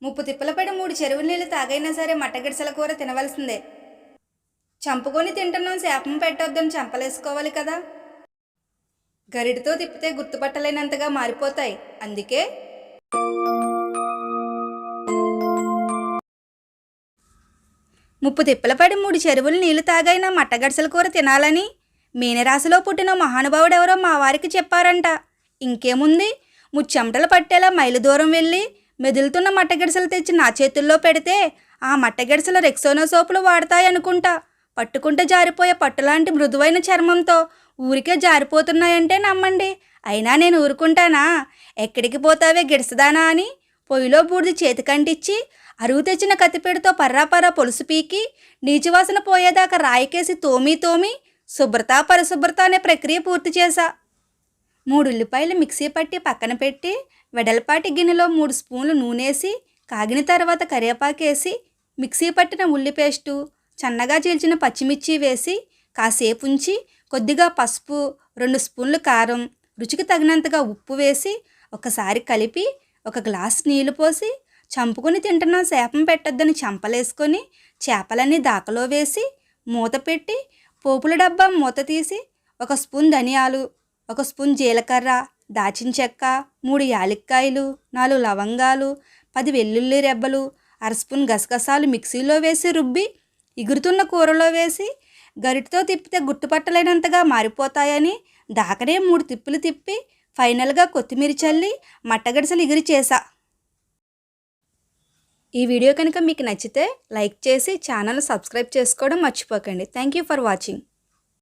ముప్పు తిప్పల పడి 3 చెరువుల నీళ్లు తాగైనా సరే మట్టగిడిసెల కూర తినవలసిందే. చంపుకొని తింటున్నాం శాపం పెట్టొద్దని చంపలేసుకోవాలి కదా. గరిటతో తిప్పితే గుర్తుపట్టలేనంతగా మారిపోతాయి. అందుకే ముప్పు తిప్పల పడి 3 చెరువుల నీళ్లు తాగైనా మట్టగడిసెల కూర తినాలని మీనరాశిలో పుట్టిన మహానుభావుడెవరో మా వారికి చెప్పారంట. ఇంకేముంది, ముచ్చెమటలు పట్టేలా మైలు దూరం వెళ్ళి మెదులుతున్న మట్టగిడిసెలు తెచ్చి నా చేతుల్లో పెడితే ఆ మట్టగిడిసెలు రెక్సోనా సోపులు వాడతాయనుకుంటా. పట్టుకుంటే జారిపోయే పట్టులాంటి మృదువైన చర్మంతో ఊరికే జారిపోతున్నాయంటే నమ్మండి. అయినా నేను ఊరుకుంటానా? ఎక్కడికి పోతావే గిడసదానా అని పొయ్యిలో బూడిది చేతికంటిచ్చి అరువు తెచ్చిన కత్తిపీటతో పర్రాపర్రా పొలుసు పీకి నీచివాసన పోయేదాకా రాయికేసి తోమి శుభ్రత పరిశుభ్రత అనే ప్రక్రియ పూర్తి చేశా. 3 ఉల్లిపాయలు మిక్సీ పట్టి పక్కన పెట్టి వెడల్పాటి గిన్నెలో 3 స్పూన్లు నూనెసి కాగిన తర్వాత కరివేపాకేసి మిక్సీ పట్టిన ఉల్లి పేస్టు, సన్నగా చీల్చిన పచ్చిమిర్చి వేసి కాసేపు ఉంచి కొద్దిగా పసుపు, 2 స్పూన్లు కారం, రుచికి తగినంతగా ఉప్పు వేసి ఒకసారి కలిపి 1 గ్లాసు నీళ్లు పోసి చంపుకొని తింటున్న శాపం పెట్టొద్దని చంపలేసుకొని చేపలన్నీ దాకలో వేసి మూత పెట్టి పోపుల డబ్బా మూత తీసి 1 స్పూన్ ధనియాలు, 1 స్పూన్ జీలకర్ర, దాచిన చెక్క, 3 యాలక్కాయలు, 4 లవంగాలు, 10 వెల్లుల్లి రెబ్బలు, 1/2 స్పూన్ గసగసాలు మిక్సీలో వేసి రుబ్బి ఎగురుతున్న కూరలో వేసి గరిటతో తిప్పితే గుర్తుపట్టలేనంతగా మారిపోతాయని దాకనే 3 తిప్పులు తిప్పి ఫైనల్గా కొత్తిమీర చల్లి మట్టగడిసెలు ఎగిరి చేశా. ఈ వీడియో కనుక మీకు నచ్చితే లైక్ చేసి ఛానల్ సబ్స్క్రైబ్ చేసుకోవడం మర్చిపోకండి. Thank you for watching.